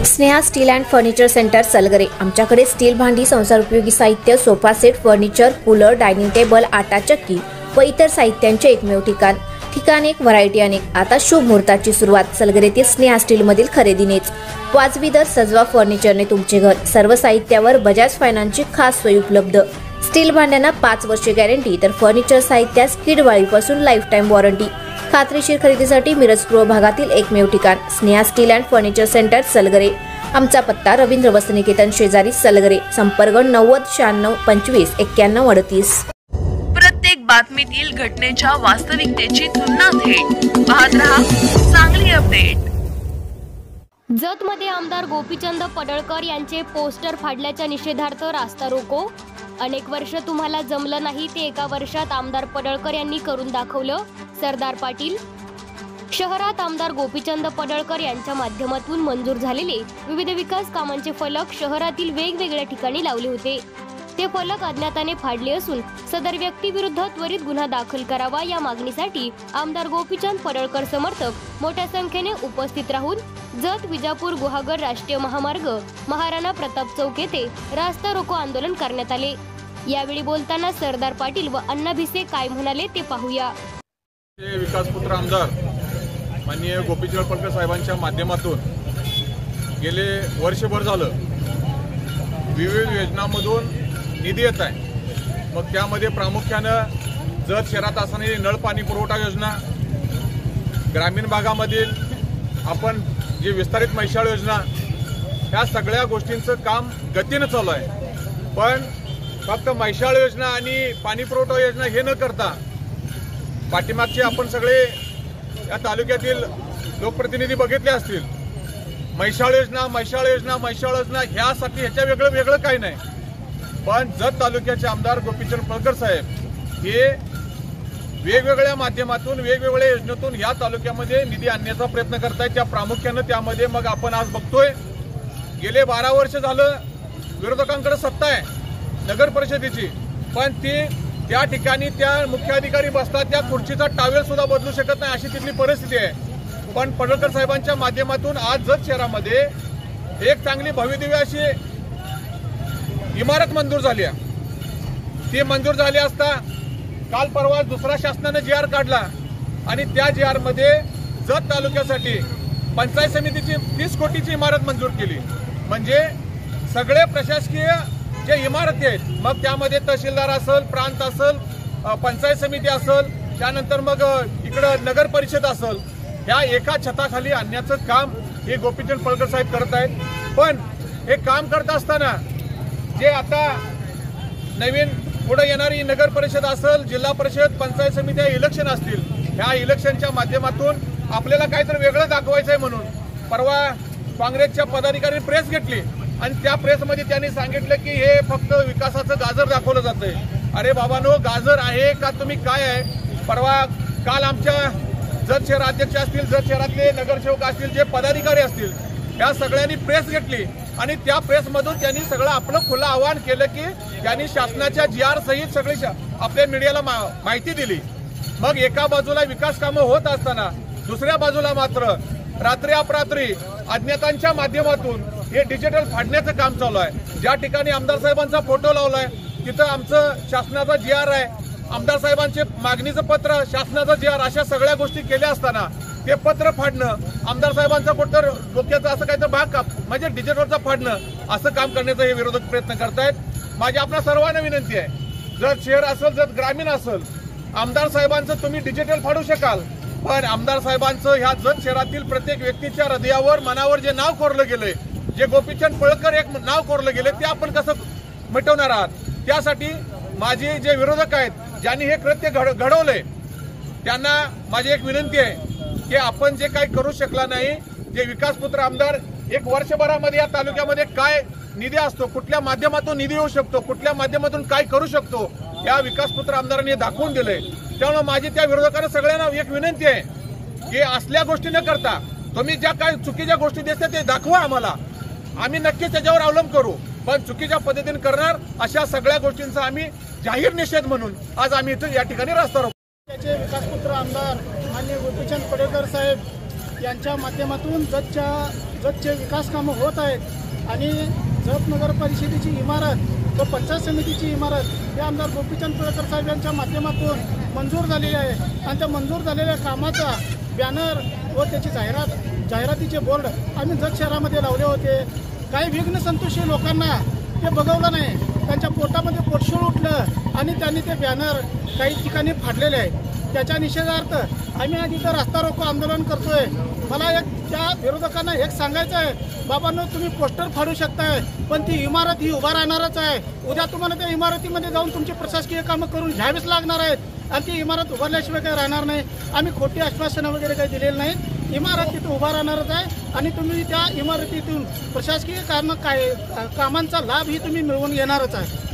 Sneha steel and furniture centre Salgare. आमच्याकडे steel भांडी, संसार उपयोगी साहित्य, sofa set, furniture, cooler, dining table, आटा चक्की व इतर साहित्यांचे एकमेव ठिकाण एक, व्हरायटी अनेक। आता शुभ मुहूर्ताची सुरुवात सलगरेतील स्नेहा स्टील मधील खरेदीनेच। वाजवी दर, सजवा फर्निचरने तुमचे घर। सर्व साहित्यावर बजाज फायनान्सची खास सोय उपलब्ध। स्टील भांड्यांना 5 वर्षे गॅरंटी, तर फर्निचर साहित्यास किडवाळीपासून लाईफ टाइम वॉरंटी। खात्रीशीर खरेदीसाठी मिरज पूर्व भागातील एकमेव ठिकाण Sneha steel and furniture centre Salgare. आमचा पत्ता रवींद्र वस्त्रनिकेतन शेजारी सलगरे। संपर्क 90 96 25 91 38। प्रत्येक बातमीतील घटनेच्या वास्तविकतेची तुलना थेट पाहत रहा चांगली अपडेट। जतमध्ये आमदार गोपीचंद पडळकर यांचे पोस्टर फाडल्याच्या निषेधार्थ रास्ता रोको। अनेक वर्ष तुम्हाला जमलं नाही ते एका वर्षात आमदार पडळकर यांनी करून दाखवलं। सरदार पाटील। शहरात आमदार गोपीचंद पडळकर यांच्या माध्यमातून मंजूर झालेले विविध विकास कामांचे फलक शहरातील वेगवेगळ्या ठिकाणी लावले होते। ते फलक अज्ञाताने फाडले असून सदर व्यक्तीविरुद्ध त्वरित गुन्हा दाखल करावा या मागणीसाठी आमदार गोपीचंद पडळकर समर्थक मोठ्या संख्येने उपस्थित राहून जत विजापूर गुहागर राष्ट्रीय महामार्ग महाराणा प्रताप चौक येथे रास्ता रोको आंदोलन करण्यात आले। यावेळी बोलताना सरदार पाटील व अण्णा भिसे काय म्हणाले ते पाहूया। विकास पुत्र आमदार माननीय गोपीचंद पडळकर साहेबांच्या माध्यमातून गेले वर्षभर झालं विविध योजनांमधून निधी येत आहे। मग त्यामध्ये प्रामुख्यानं जत शहरात असणारी नळ पाणी पुरवठा योजना, ग्रामीण भागामधील आपण जे विस्तारित मैशाळ योजना, ह्या सगळ्या गोष्टींचं काम गतीनं चालू आहे। पण फक्त मैशाळ योजना आणि पाणी पुरवठा योजना हे न करता पाठीमागचे आपण सगळे या तालुक्यातील लोकप्रतिनिधी बघितले असतील। मैशाळ योजना ह्यासाठी ह्याच्या वेगळं काही नाही। पण जत तालुक्याचे आमदार गोपीचंद पडळकर साहेब हे वेगवेगळ्या माध्यमातून वेगवेगळ्या योजनेतून या तालुक्यामध्ये निधी आणण्याचा प्रयत्न करतायत। त्या प्रामुख्यानं त्यामध्ये मग आपण आज बघतोय गेले 12 वर्ष झालं विरोधकांकडे सत्ता आहे नगर परिषदेची, पण ती त्या ठिकाणी त्या मुख्याधिकारी बसतात त्या खुर्चीचा टावेल सुद्धा बदलू शकत नाही अशी तिथली परिस्थिती आहे। पण पडळकर साहेबांच्या माध्यमातून आज जत शहरामध्ये एक चांगली भव्यदिव्य अशी इमारत मंजूर झाली आहे। ती मंजूर झाली असता काल परवा दुसरा शासनाने जी आर काढला आणि त्या जी आर मध्ये जत तालुक्यासाठी पंचायत समितीची 30 कोटीची इमारत मंजूर केली। म्हणजे सगळे प्रशासकीय जे इमारती आहेत, मग त्यामध्ये तहसीलदार असेल, प्रांत असेल, पंचायत समिती असेल, त्यानंतर मग इकडं नगर परिषद असेल, ह्या एका छताखाली आणण्याचं काम हे गोपीचंद पडळकर साहेब करत आहेत। पण हे काम करत असताना जे आता नवीन पुढे येणारी नगर परिषद असेल, जिल्हा परिषद, पंचायत समिती इलेक्शन असतील, ह्या इलेक्शनच्या माध्यमातून आपल्याला काहीतरी वेगळं दाखवायचं आहे म्हणून परवा काँग्रेसच्या पदाधिकाऱ्यांनी प्रेस घेतली आणि त्या प्रेसमध्ये त्यांनी सांगितलं की हे फक्त विकासाचं गाजर दाखवलं जातंय। अरे बाबांनो, गाजर आहे का तुम्ही काय आहे? परवा काल आमच्या जत शहर अध्यक्ष असतील, जत शहरातले नगरसेवक असतील, जे पदाधिकारी असतील, या सगळ्यांनी प्रेस घेतली आणि त्या प्रेसमधून त्यांनी सगळं आपलं खुलं आवाहन केलं की त्यांनी शासनाच्या GR सहित सगळी आपल्या मीडियाला माहिती दिली। मग एका बाजूला विकास कामं होत असताना दुसऱ्या बाजूला मात्र रात्री अपरात्री अज्ञातांच्या माध्यमातून हे डिजिटल फाडण्याचं काम चालू आहे। ज्या ठिकाणी आमदार साहेबांचा फोटो लावलाय तिथं आमचं शासनाचा GR आहे, आमदार साहेबांचे मागणीचं पत्र, शासनाचा GR, अशा सगळ्या गोष्टी केल्या असताना ते पत्र फाडणं, आमदार साहेबांचा कुठं डोक्याचं असं काहीतरी भाग म्हणजे डिजिटलचा फाडणं, असं काम करण्याचा हे विरोधक प्रयत्न करतायत। माझी आपल्या सर्वांना विनंती आहे, जत शहर असेल, जत ग्रामीण असेल, आमदार साहेबांचं तुम्ही डिजिटल फाडू शकाल, पण आमदार साहेबांचं ह्या जत शहरातील प्रत्येक व्यक्तीच्या हृदयावर, मनावर जे नाव कोरलं गेलंय, जे गोपीचंद पडळकर एक नाव कोरलं गेले, ते आपण कसं मिटवणार आहात? त्यासाठी माझे जे विरोधक आहेत, ज्यांनी हे कृत्य घडवलंय, त्यांना माझी एक विनंती आहे की आपण जे काही करू शकला नाही, जे विकासपुत्र आमदार एक वर्षभरामध्ये या तालुक्यामध्ये काय निधी असतो, कुठल्या माध्यमातून निधी येऊ शकतो, कुठल्या माध्यमातून काय करू शकतो, या विकासपुत्र आमदारांनी दाखवून दिलंय। त्यामुळे माझी त्या विरोधकांना सगळ्यांना एक विनंती आहे की असल्या गोष्टी न करता तुम्ही ज्या काही चुकीच्या गोष्टी देता ते दाखवा आम्हाला, आम्ही नक्कीच त्याच्यावर अवलंब करू, पण चुकीच्या पद्धतीने करणार अशा सगळ्या गोष्टींचा आम्ही जाहीर निषेध म्हणून आज आम्ही इथे या ठिकाणी रास्ता रोको। विकासपुत्र आमदार माननीय गोपीचंद पडळकर साहेब यांच्या माध्यमातून जतचे विकास कामं होत आहेत आणि जत नगर परिषदेची इमारत व पंचायत समितीची इमारत हे आमदार गोपीचंद पडळकर साहेब यांच्या माध्यमातून मंजूर झालेली आहे आणि त्या मंजूर झालेल्या कामाचा बॅनर व त्याची जाहिरातीचे बोर्ड आम्ही जत शहरामध्ये लावले होते. काही विघ्न संतोषी लोकांना ते बघवलं नाही, त्यांच्या पोटामध्ये पोटशूळ उठलं आणि त्यांनी ते बॅनर काही ठिकाणी फाडलेले आहेत. त्याच्या निषेधार्थ आम्ही आज इथं रास्ता रोको आंदोलन करतोय. मला त्या विरोधकांना एक सांगायचं आहे, बाबांनो तुम्ही पोस्टर फाडू शकताय पण ती इमारत ही उभा राहणारच आहे. उद्या तुम्हाला त्या इमारतीमध्ये जाऊन तुमची प्रशासकीय कामं करून घ्यावीच लागणार आहेत आणि ती इमारत उभारल्याशिवाय काही राहणार नाही. आम्ही खोटी आश्वासनं वगैरे काही दिलेली नाहीत. इमारत तिथं उभा राहणारच आहे आणि तुम्ही त्या इमारतीतून प्रशासकीय कामांचा लाभही तुम्ही मिळवून घेणारच आहे.